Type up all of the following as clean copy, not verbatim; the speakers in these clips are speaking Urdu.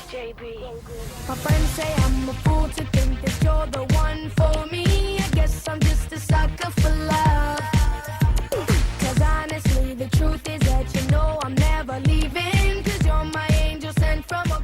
My friends say I'm a fool to think that you're the one for me. I guess I'm just a sucker for love. 'Cause honestly, the truth is that you know I'm never leaving. 'Cause you're my angel sent from above.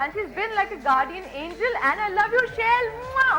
And she's been like a guardian angel and I love you Shell.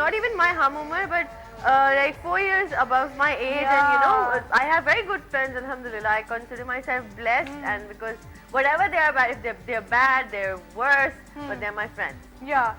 not even my hum umar but like 4 years above my age and you know I have very good friends alhamdulillah. I consider myself blessed and because whatever they are bad, if they're bad, they're worse, but they're my friends. Yeah,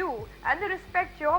you and they respect your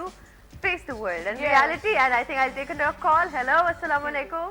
to face the world and Yes. reality. And I think I'll take another call. Hello, assalamu alaikum.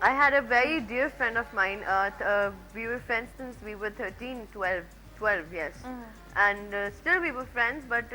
I had a very dear friend of mine. We were friends since we were 13, 12, yes. And still we were friends, but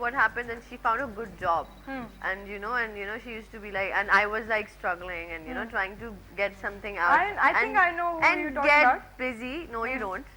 what happened and she found a good job. And you know she used to be like, and I was like struggling and trying to get something out. I think I know who and you're talking get about. busy. No, you don't.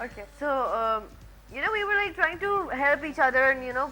Okay. So, we were like trying to help each other and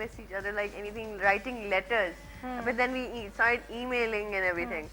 miss each other like anything, writing letters. But then we started emailing and everything.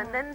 And then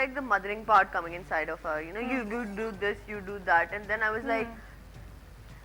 like the mothering part coming inside of her. You do this, you do that. And then I was like,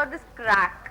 got this crack.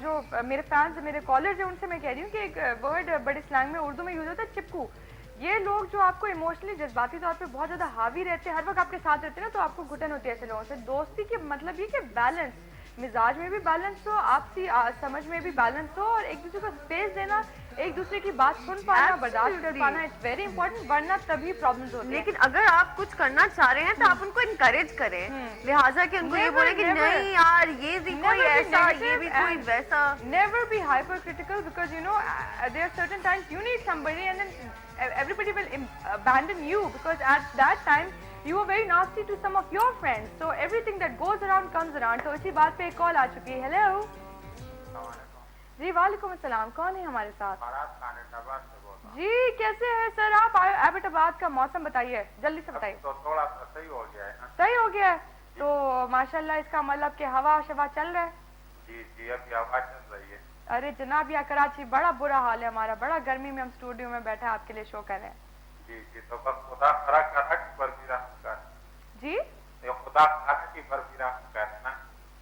جو میرے فینس میرے کالرز ہیں ان سے میں کہہ رہی ہوں کہ ایک ورڈ بڑے سلینگ میں اردو میں یوز ہوتا ہے چپکو. یہ لوگ جو آپ کو ایموشنلی جذباتی طور پہ بہت زیادہ حاوی رہتے ہیں, ہر وقت آپ کے ساتھ رہتے ہیں نا, تو آپ کو گھٹن ہوتی ہے ایسے لوگوں سے. دوستی کے مطلب یہ کہ بیلنس, مزاج میں بھی بیلنس ہو, آپسی سمجھ میں بھی بیلنس ہو, اور ایک دوسرے کو اسپیس دینا, ایک دوسرے کی بات سن پانا, برداشت کر پانا, اٹس ویری امپورٹنٹ, ورنہ تبھی پرابلمز ہوتی ہیں. لیکن اگر آپ کچھ کرنا چاہ رہے ہیں تو آپ ان کو انکریج کریں, لہٰذا کہ ان کو یہ بولے کہ نہیں یار یہ بھی کوئی ایسا, یہ بھی کوئی ویسا. Never be hypercritical, because you know there are certain times you need somebody and then everybody will abandon you, because at that time you are very nasty to some of your friends, so everything that goes around comes around. تو اسی بات پہ ایک کال آ چکی ہے. ہیلو جی وعلیکم السلام, کون ہے ہمارے ساتھ؟ جی کیسے ہیں سر آپ؟ ایبٹ آباد کا موسم بتائیے, جلدی سے بتائیے. تو تھوڑا سا صحیح ہو گیا ہے نا. صحیح ہو گیا ہے تو ماشاءاللہ, اس کا مطلب کہ ہوا شوا چل رہا ہے. جی جی ابھی ہوا چل رہی ہے. ارے جناب یہاں کراچی بڑا برا حال ہے ہمارا, بڑا گرمی میں ہم اسٹوڈیو میں بیٹھے آپ کے لیے شو کر رہے ہیں. جی جی تو بس خدا خرا کرا کی پر بھی رحم کر. جی خدا خرا کی پر بھی رحم کر نا.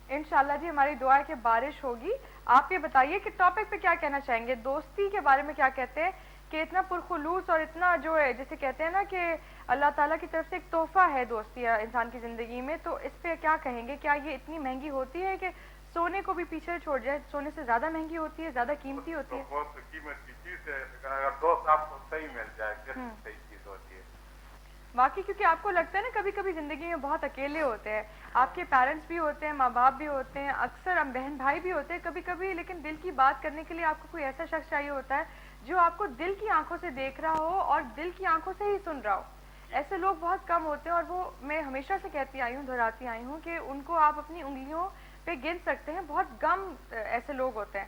انشاءاللہ جی ہماری دعا ہے کہ بارش ہوگی. آپ یہ بتائیے کہ ٹاپک پہ کیا کہنا چاہیں گے, دوستی کے بارے میں کیا کہتے ہیں کہ اتنا پرخلوص اور اتنا جو ہے جسے کہتے ہیں نا کہ اللہ تعالیٰ کی طرف سے ایک تحفہ ہے دوستی انسان کی زندگی میں, تو اس پہ کیا کہیں گے؟ کیا یہ اتنی مہنگی ہوتی ہے کہ سونے کو بھی پیچھے چھوڑ جائے, سونے سے زیادہ مہنگی ہوتی ہے, زیادہ قیمتی ہوتی ہے؟ بہت قیمت کی چیز ہے, اگر دوست آپ کو صحیح مل جائے کیسی صحیح چیز ہوتی ہے. باقی کیونکہ آپ کو لگتا ہے نا کبھی کبھی زندگی میں بہت اکیلے ہوتے ہیں, آپ کے پیرنٹس بھی ہوتے ہیں, ماں باپ بھی ہوتے ہیں, اکثر ہم بہن بھائی بھی ہوتے ہیں کبھی کبھی, لیکن دل کی بات کرنے کے لیے آپ کو کوئی ایسا شخص چاہیے ہوتا ہے جو آپ کو دل کی آنکھوں سے دیکھ رہا ہو اور دل کی آنکھوں سے ہی سن رہا ہو. ایسے لوگ بہت کم ہوتے ہیں, اور وہ میں ہمیشہ سے کہتی آئی ہوں, دہراتی آئی ہوں کہ ان کو آپ اپنی انگلیوں پہ گن سکتے ہیں. بہت کم ایسے لوگ ہوتے ہیں,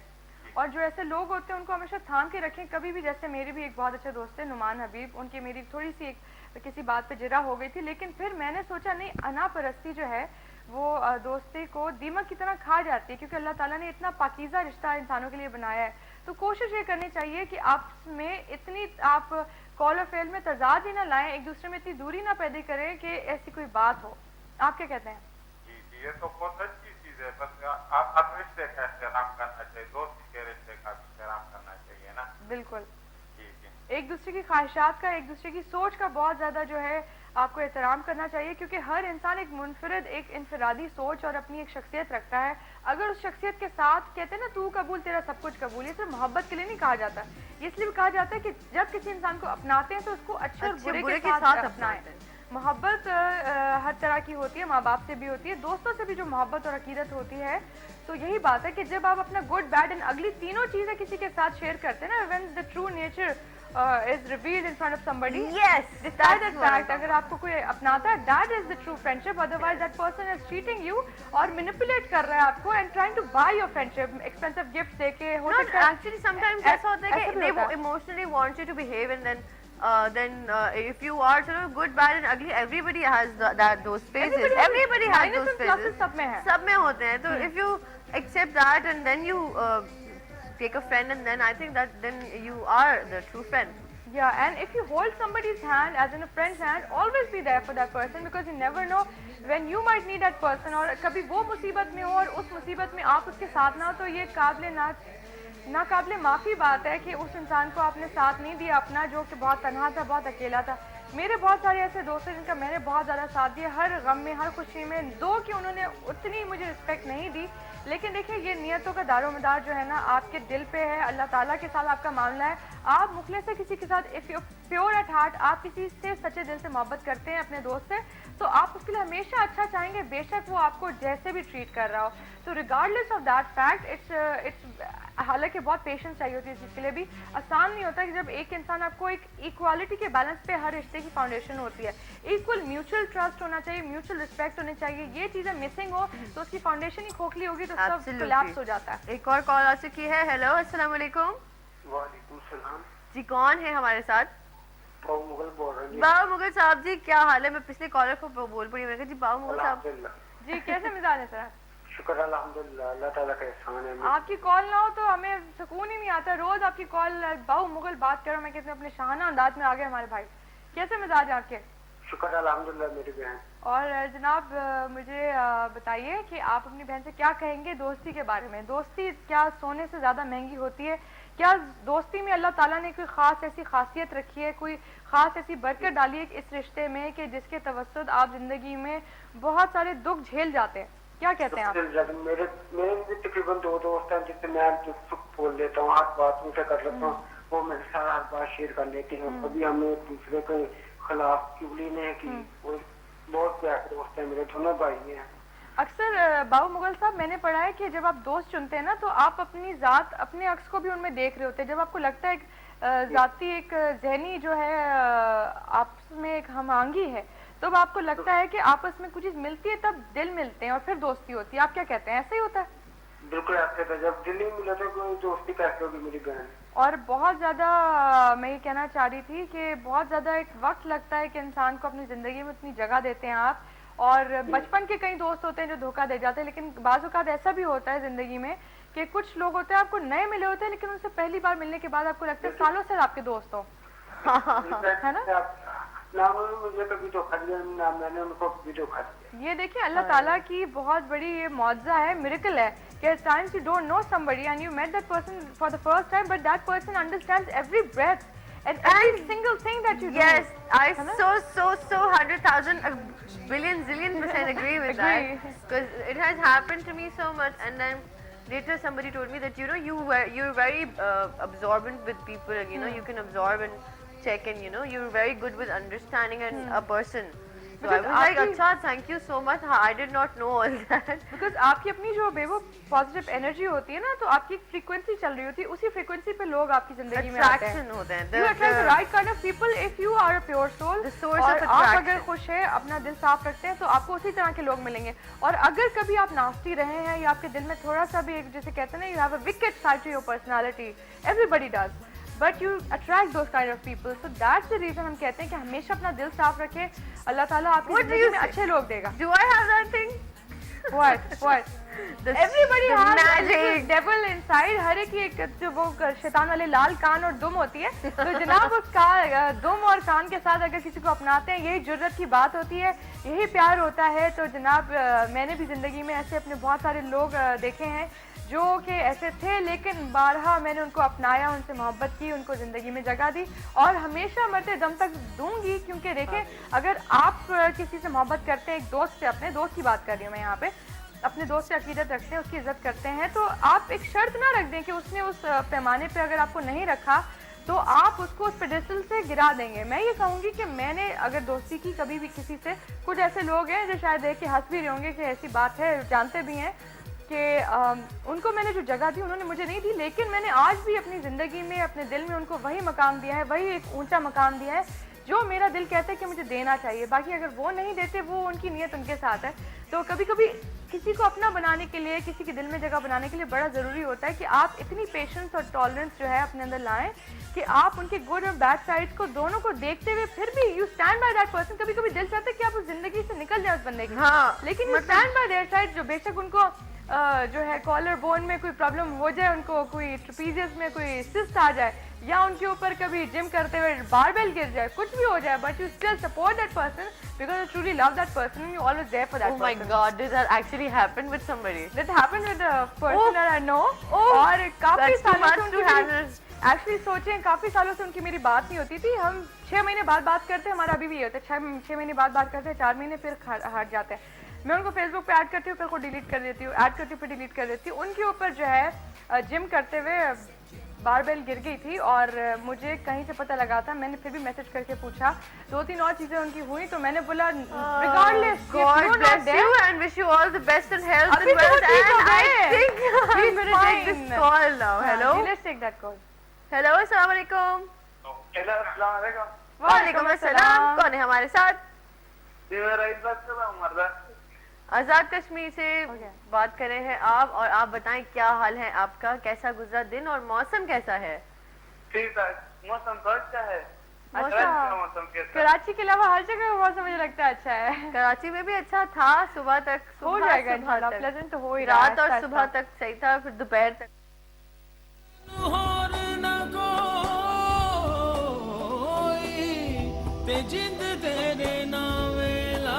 اور جو ایسے لوگ ہوتے ہیں ان کو ہمیشہ تھام کے رکھیں کبھی بھی. جیسے میرے بھی ایک بہت اچھے دوست ہیں نعمان حبیب, ان کی میری تھوڑی سی ایک کسی بات پہ جرا ہو گئی تھی, لیکن پھر میں نے سوچا نہیں, انا پرستی جو ہے وہ دوستی کو دیمک کی طرح کھا جاتی ہے, کیونکہ اللہ تعالیٰ نے اتنا پاکیزہ رشتہ انسانوں کے لیے بنایا ہے. تو کوشش یہ کرنی چاہیے کہ آپ میں اتنی, آپ کال اور فعل میں تضاد ہی نہ لائیں, ایک دوسرے میں اتنی دوری نہ پیدا کریں کہ ایسی کوئی بات ہو. آپ کیا کہتے ہیں؟ جی جی یہ تو بہت اچھی چیز ہے, بس آپ ہر رشتے کا احترام کرنا چاہیے, دوستی کے رشتے کا بھی احترام کرنا چاہیے نا. بالکل, جی جی ایک دوسرے کی خواہشات کا, ایک دوسرے کی سوچ کا بہت زیادہ جو ہے آپ کو احترام کرنا چاہیے, کیونکہ ہر انسان ایک منفرد, ایک انفرادی سوچ اور اپنی ایک شخصیت رکھتا ہے. اگر اس شخصیت کے ساتھ کہتے ہیں نا تو قبول تیرا سب کچھ قبول, یہ صرف محبت کے لیے نہیں کہا جاتا, یہ اس لیے بھی کہا جاتا ہے کہ جب کسی انسان کو اپناتے ہیں تو اس کو اچھے اور برے کے ساتھ اپنائیں. محبت ہر طرح کی ہوتی ہے, ماں باپ سے بھی ہوتی ہے, دوستوں سے بھی جو محبت اور عقیدت ہوتی ہے. تو یہی بات ہے کہ جب آپ اپنا گڈ بیڈ اینڈ اگلی تینوں چیزیں کسی کے ساتھ شیئر کرتے ہیں نا, when the true nature is revealed in front of somebody, Yes, decide that fact. اگر آپ کو کوئی اپناتا ہے, that is the true friendship, otherwise that person is cheating you اور manipulate کر رہا ہے آپ کو and trying to buy your friendship, expensive gifts دے کے. ہو Not سکتا ہے actually sometimes ایسا ہوتا ہے کہ they emotionally want you to behave, and then if you are sort of good, bad and ugly, everybody has those phases. Everybody has those phases. سب میں ہے. سب میں ہوتے ہیں. تو if you accept that and then you take a friend, and then I think that then you are the true friend. Yeah, and if you hold somebody's hand, as in a friend's hand, always be there for that person, because you never know when you might need that person. اور کبھی وہ مصیبت میں ہو اور اس مصیبت میں آپ اس کے ساتھ نہ ہو, تو یہ ناقابل معافی بات ہے کہ اس انسان کو آپ نے ساتھ نہیں دیا اپنا, جو کہ بہت تنہا تھا, بہت اکیلا تھا. میرے بہت سارے ایسے دوست ہیں جن کا میں نے بہت زیادہ ساتھ دیا, ہر غم میں, ہر خوشی میں, دو کہ انہوں نے اتنی مجھے رسپیکٹ نہیں دی, لیکن دیکھیں یہ نیتوں کا دار و مدار جو ہے نا آپ کے دل پہ ہے, اللہ تعالیٰ کے ساتھ آپ کا معاملہ ہے. آپ مخلص سے کسی کے ساتھ, if you're pure at heart, آپ کسی سے سچے دل سے محبت کرتے ہیں اپنے دوست سے, تو آپ اس کے لیے ہمیشہ اچھا چاہیں گے, بے شک وہ آپ کو جیسے بھی ٹریٹ کر رہا ہو. تو ریگارڈلیس آف دیٹ فیکٹ, حالانکہ بہت پیشنس چاہیے ہوتی ہے اس چیز کے لیے بھی, آسان نہیں ہوتا کہ جب ایک انسان آپ کو ایک ایکوالٹی کے بیلنس پہ, ہر رشتے کی فاؤنڈیشن ہوتی ہے, ایکول میوچل ٹرسٹ ہونا چاہیے, میوچل رسپیکٹ ہونی چاہیے, یہ چیزیں مسنگ ہو تو اس کی فاؤنڈیشن ہی کھوکھلی ہوگی, تو سب کولیپس ہو جاتا ہے. ایک اور کال آ چکی ہے. ہیلو السلام علیکم. وعلیکم السلام. جی کون ہے ہمارے ساتھ؟ باؤ مغل بول رہے ہیں. باؤ مغل صاحب جی کیا حال ہے؟ میں پچھلے کالر کو بول پڑی, میں نے کہا جی باؤ مغل صاحب. جی کیسے مزاج ہے سر؟ شکر الحمدللہ, اللہ تعالیٰ کا احسان ہے. آپ کی کال نہ ہو تو ہمیں سکون ہی نہیں آتا, روز آپ کی کال باؤ مغل بات کرو, میں کہتے ہیں اپنے شاہانہ انداز میں آ گئے ہمارے بھائی. کیسے مزاج ہے آپ کے؟ شکر الحمدللہ میری بہن. اور جناب مجھے بتائیے کہ آپ اپنی بہن سے کیا کہیں گے دوستی کے بارے میں؟ دوستی کیا سونے سے زیادہ مہنگی ہوتی ہے؟ کیا دوستی میں اللہ تعالیٰ نے کوئی خاص ایسی خاصیت رکھی ہے, کوئی خاص ایسی برکت ڈالی ہے اس رشتے میں کہ جس کے توسط آپ زندگی میں بہت سارے دکھ جھیل جاتے ہیں؟ کیا کہتے ہیں آپ؟ میرے بھی تقریباً 2 دوست ہیں جس سے میں سکھ بول لیتا ہوں, ہر بات ان سے کر لیتا ہوں, وہ میرے ساتھ ہر بات شیئر کر لیتے ہیں. کبھی ہم نے ایک دوسرے کے خلاف چگلی نہیں کی. وہ بہت پیارے دوست ہیں میرے, دونوں بھائی ہیں. اکثر بابو مغل صاحب میں نے پڑھا ہے کہ جب آپ دوست چنتے ہیں نا تو آپ اپنی ذات اپنے عکس کو بھی ان میں دیکھ رہے ہوتے ہیں. جب آپ کو لگتا ہے ذاتی ایک ذہنی جو ہے آپس میں ایک ہم آہنگی ہے, تب آپ کو لگتا ہے کہ آپس میں کچھ چیز ملتی ہے تب دل ملتے ہیں اور پھر دوستی ہوتی ہے. آپ کیا کہتے ہیں, ایسا ہی ہوتا ہے؟ بالکل ایسے تھا, جب دل ہی ملا تو کوئی دوستی کیسے ہوگی میری بہن. اور بہت زیادہ میں یہ کہنا چاہ رہی تھی کہ بہت زیادہ ایک وقت لگتا ہے کہ انسان کو اپنی زندگی میں اتنی جگہ دیتے ہیں آپ. اور بچپن کے کئی دوست ہوتے ہیں جو دھوکہ دے جاتے ہیں, لیکن بعض اوقات ایسا بھی ہوتا ہے زندگی میں کہ کچھ لوگ ہوتے ہیں آپ کو نئے ملے ہوتے ہیں لیکن ان سے پہلی بار ملنے کے بعد آپ کو لگتا ہے سالوں سے آپ کے دوست ہوں, ہے نا؟ نہ انہوں نے مجھے کبھی دھوکہ دیا, نہ میں نے ان کو کبھی دھوکہ دیا. یہ دیکھیں اللہ تعالیٰ کی بہت بڑی یہ معجزہ ہے, میریکل ہے کہ at times you don't know somebody and you met that person for the first time but that person understands every breath and every single thing that you do. Yes, I so 100,000 billion zillion % agree with that, because it has happened to me so much. And then later somebody told me that you're very absorbent with people, and you can absorb and check, and you're very good with understanding a person. So I was like, acha, thank you so much. I did not know all that. Because آپ کی اپنی جو بے وہ پازیٹیو انرجی ہوتی ہے نا, تو آپ کی ایک فریکوینسی چل رہی ہوتی ہے, اسی فریکوینسی پہ لوگ آپ کی زندگی میں آتے ہیں. ہوتے ہیں. You attract the right kind of people if you are a pure soul. The source اور of آپ attraction. اگر خوش ہیں, اپنا دل صاف رکھتے ہیں, تو آپ کو اسی طرح کے لوگ ملیں گے. اور اگر کبھی آپ ناسٹی رہے ہیں یا آپ کے دل میں تھوڑا سا بھی ایک جیسے کہتے ہیں نا, you have a wicked side to your personality. Everybody does. But you attract those kind of people. So that's the reason ہم کہتے ہیں کہ ہمیشہ اپنا دل صاف رکھیں, اللہ تعالیٰ آپ کی زندگی میں اچھے لوگ دے گا. Do I have that thing? What? Everybody has a devil inside. ہر ایک کی ایک جو وہ شیطان والے لال کان اور دم ہوتی ہے, تو جناب اس کا دم اور کان کے ساتھ اگر کسی کو اپناتے ہیں, یہی جرت کی بات ہوتی ہے, یہی پیار ہوتا ہے. تو جناب میں نے بھی زندگی میں ایسے اپنے بہت سارے لوگ دیکھے ہیں جو کہ ایسے تھے, لیکن بارہا میں نے ان کو اپنایا, ان سے محبت کی, ان کو زندگی میں جگہ دی, اور ہمیشہ مرتے دم تک دوں گی. کیونکہ دیکھیں, اگر آپ کسی سے محبت کرتے ہیں, ایک دوست سے, اپنے دوست کی بات کر رہی ہوں میں یہاں پہ, اپنے دوست سے عقیدت رکھتے ہیں, اس کی عزت کرتے ہیں, تو آپ ایک شرط نہ رکھ دیں کہ اس نے اس پیمانے پہ اگر آپ کو نہیں رکھا تو آپ اس کو اس پیڈسٹل سے گرا دیں گے. میں یہ کہوں گی کہ میں نے اگر دوستی کی کبھی بھی کسی سے, کچھ ایسے لوگ ہیں جو شاید دیکھ کے ہنس بھی رہے ہوں گے کہ ایسی بات ہے, جانتے بھی ہیں کہ ان کو میں نے جو جگہ دی انہوں نے مجھے نہیں دی, لیکن میں نے آج بھی اپنی زندگی میں, اپنے دل میں ان کو وہی مقام دیا ہے, وہی ایک اونچا مقام دیا ہے جو میرا دل کہتا ہے کہ مجھے دینا چاہیے. باقی اگر وہ نہیں دیتے, وہ ان کی نیت ان کے ساتھ ہے. تو کبھی کبھی کسی کو اپنا بنانے کے لیے, کسی کے دل میں جگہ بنانے کے لیے بڑا ضروری ہوتا ہے کہ آپ اتنی پیشنس اور ٹالرنس جو ہے اپنے اندر لائیں کہ آپ ان کے گڈ اور بیڈ سائڈس کو دونوں کو دیکھتے ہوئے پھر بھی you stand by that person. کبھی کبھی دل چاہتا ہے کہ آپ اس زندگی سے نکل جائیں اس بندے کی, لیکن you stand by that side. جو بے شک ان کو جو ہے کالر بون میں کوئی پرابلم ہو جائے, ان کو کوئی ٹریپیزیس میں کوئی سسٹ آ جائے, یا ان کے اوپر کبھی جم کرتے ہوئے باربیل گر جائے, کچھ بھی ہو جائے, but you still support that person because you truly love that person and you're always there for that person. Oh my God, did that actually happen with somebody? That happened with a person that I know. اور کافی سالوں سے ان کی ایکچولی سوچیں, کافی سالوں سے ان کی میری بات نہیں ہوتی تھی. ہم 6 مہینے بعد بات کرتے ہیں, ہمارا ابھی بھی یہ ہوتا ہے 6 مہینے بعد بات کرتے ہیں, 4 مہینے پھر ہٹ جاتے ہیں. میں ان کو فیس بک پہ ایڈ کرتی ہوں, پھر کو ڈیلیٹ کر دیتی ہوں, ایڈ کرتی ہوں, پھر ڈیلیٹ کر دیتی ہوں. ان کے اوپر جو ہے جم کرتے ہوئے باربیل گر گئی تھی اور مجھے کہیں سے پتہ لگا تھا. میں نے پھر بھی میسج کر کے پوچھا, 2-3 اور چیزیں ان کی ہوئی, تو میں نے بولا regardless, God bless you and wish you all the best and health and wealth. And I think I'm going to take this call now. Hello? Let's take that call. Hello, assalamu alaikum. Hello, assalamu alaikum. وعلیکم السلام. کون ہے ہمارے ساتھ؟ جی میں رئیس بات کر رہا ہوں, مرزا. آزاد کشمیر سے بات کر رہے ہیں آپ, اور آپ بتائیں کیا حال ہے آپ کا, کیسا گزرا دن اور موسم کیسا ہے؟ ٹھیک ہے, موسم تو اچھا ہے. موسم کیسا؟ کراچی کے علاوہ ہر جگہ کا موسم مجھے لگتا ہے اچھا ہے. کراچی میں بھی اچھا تھا, صبح تک ہو جائے گا انشاءاللہ, پلیزنٹ تو ہو ہی رہا ہے. رات اور صبح تک صحیح تھا, پھر دوپہر تک. تے جند تیرے نام ویلا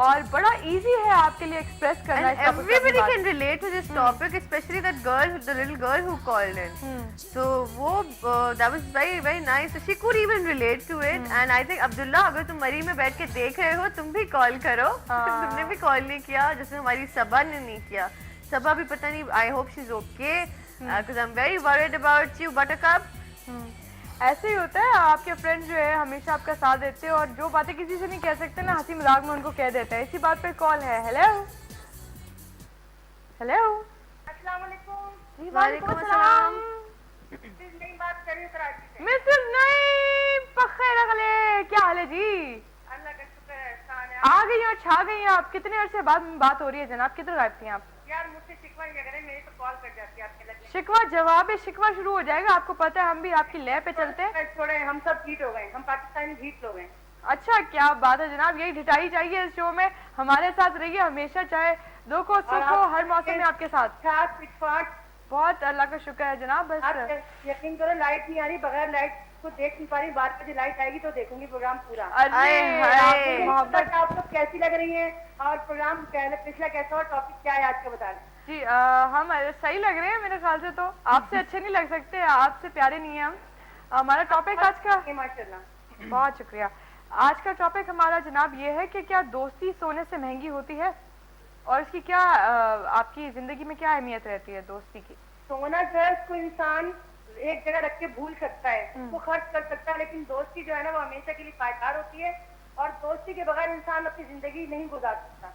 اور بڑا ایزی ہے آپ کے لیے ایکسپریس کرنا. And everybody can relate to this topic, especially that girl, the little girl who called in. So that was very very nice. So she could even relate to it. And I think Abdullah, اگر تم مری میں بیٹھ کے دیکھ رہے ہو, تم بھی کال کرو. تم نے بھی کال نہیں کیا, جیسے ہماری صبا نے نہیں کیا. صبا بھی پتہ نہیں, I hope she's okay because I'm very worried about you, Buttercup. ایسے ہی ہوتا ہے, آپ کے فرینڈ جو ہے ہمیشہ آپ کا ساتھ دیتے ہیں, اور جو باتیں کسی سے نہیں کہہ سکتے نا, ہنسی مذاق میں ان کو کہہ دیتے ہیں. اسی بات پہ کال ہے. ہیلو ہیلو, السلام علیکم. جی وعلیکم السلام. نئی بات کر رہی ہوں کراچی سے. مسز نئی بخیر اگلے, کیا حال ہے جی؟ اللہ کا شکر ہے, احسان ہے. آ گئی ہیں, چھا گئی ہیں آپ. کتنے عرصے بعد بات ہو رہی ہے جناب, کدھر غائب تھی آپ؟ یار مجھ سے شکوہ کیا کریں, میری تو کال کر جاتی ہے آپ کے لگنے. شکوہ جواب شکوہ شروع ہو جائے گا. آپ کو پتہ ہے ہم بھی آپ کی لے پہ چلتے ہیں. چھوڑے, ہم سب ہیٹ ہو گئے, ہم پاکستانی ہیٹ ہو گئے. اچھا, کیا بات ہے جناب, یہی ڈٹائی چاہیے اس شو میں. ہمارے ساتھ رہیے ہمیشہ, چاہے دکھ ہو سکھ ہو, ہر موسم میں آپ کے ساتھ. چھاٹ پٹ پاٹ, بہت اللہ کا شکر ہے جناب. بس آپ یقین کرو لائٹ نہیں آ رہی, بغیر لائٹ کو دیکھ نہیں پا رہی. 12 بجے لائٹ آئے گی تو دیکھوں گی پروگرام پورا. ارے محبت آپ لوگ کیسی لگ رہی ہیں, اور پروگرام پچھلا کیسا, اور ٹاپک کیا ہے آج کا بتا دیں. جی, ہم صحیح لگ رہے ہیں میرے خیال سے. تو آپ سے اچھے نہیں لگ سکتے, آپ سے پیارے نہیں ہیں ہم. ہمارا ٹاپک آج کا, ماشاء اللہ, بہت شکریہ. آج کا ٹاپک ہمارا جناب یہ ہے کہ کیا دوستی سونے سے مہنگی ہوتی ہے, اور اس کی کیا آپ کی زندگی میں کیا اہمیت رہتی ہے دوستی کی؟ سونا جو ہے اس کو انسان ایک جگہ رکھ کے بھول سکتا ہے, اس کو خرچ کر سکتا ہے, لیکن دوستی جو ہے نا وہ ہمیشہ کے لیے پائیدار ہوتی ہے. اور دوستی کے بغیر انسان اپنی زندگی نہیں گزار سکتا.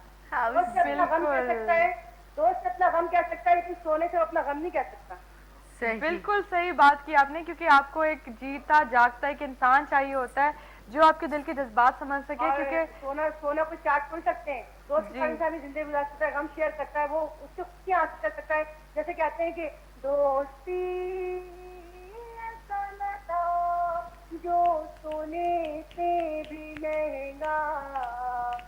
دوست سے اپنا غم کہہ سکتا ہے, دوست سے اپنا غم کہہ سکتا ہے, لیکن سونے سے اپنا غم نہیں کہہ سکتا. بالکل صحیح بات کی آپ نے, کیونکہ آپ کو ایک جیتا جاگتا ایک انسان چاہیے ہوتا ہے جو آپ کے دل کے جذبات سمجھ سکے. کیونکہ سونا کو چاٹ کر سکتے ہیں, دوست کے ساتھ بھی زندگی گزار سکتا ہے, غم شیئر کرتا ہے, وہ اس سے خوشی حاصل کر سکتا ہے. جیسے کہتے ہیں کہ دوستی ایسا ناتا جو سونے سے بھی مہنگا.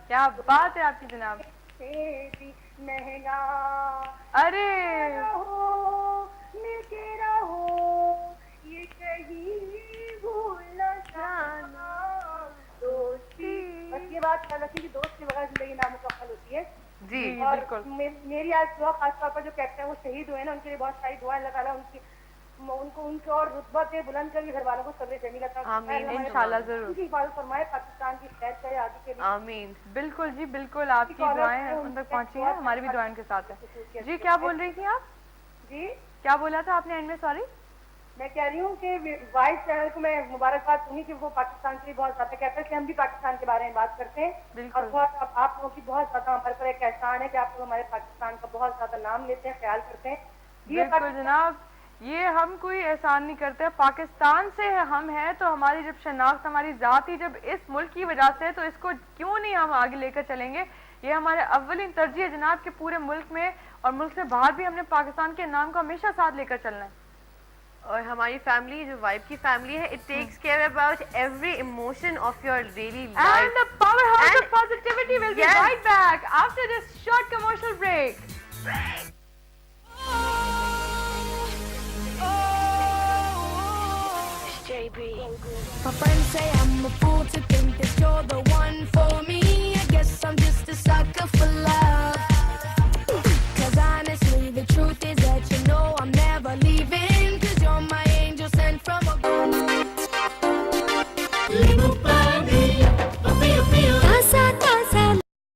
کیا بات ہے آپ کی جناب, سے بھی مہنگا. ارے رہو مل کے رہو, یہ کہیں بھول نہ جانا. دوستی, بس یہ بات خیال رکھیں کہ دوست کے بغیر زندگی نامکمل ہوتی ہے. جی اور بالکل. میری آج دعا خاص طور پر جو کہتے ہیں وہ شہید ہوئے نا, ان کے لیے بہت ساری دعائیں, اللہ تعالیٰ ان کو اور رتبہ پہ بلند کر کے گھر والوں کو صبر جمیل عطا فرمائے. انشاءاللہ ضرور. ان کی حفاظت فرمائے, پاکستان کی خیر کرے آگے کے لیے. آمین. بالکل جی بالکل, آپ کی دعائیں ان تک پہنچی ہیں, ہماری بھی دعائیں ان کے ساتھ ہیں. جی کیا بول رہی تھی آپ, جی کیا بولا تھا آپ نے اینڈ میں؟ سوری. میں کہہ رہی ہوں کہ وائس چینل کو میں مبارکباد دوں گی کہ وہ پاکستان کے لیے بہت زیادہ کہتا ہے کہ ہم بھی پاکستان کے بارے میں بات کرتے ہیں. اور بہت آپ لوگوں کی بہت زیادہ ہمارے پر ایک احسان ہے کہ آپ لوگ ہمارے پاکستان کا بہت زیادہ نام لیتے ہیں, خیال کرتے ہیں. بالکل جناب, یہ ہم کوئی احسان نہیں کرتے, پاکستان سے ہم ہیں تو ہماری جب شناخت, ہماری ذات ہی جب اس ملک کی وجہ سے, تو اس کو کیوں نہیں ہم آگے لے کر چلیں گے. یہ ہمارے اولین ترجیح ہے جناب کہ پورے ملک میں اور ملک سے باہر بھی ہم نے پاکستان کے نام کو ہمیشہ ساتھ لے کر چلنا ہے. اور ہماری فیملی جو وائب کی فیملی ہے, it takes care about every emotion of your daily And life. the powerhouse of positivity will be right back after this short commercial break. My friends say I'm a fool to think that you're the one for me. I guess I'm just a sucker for love.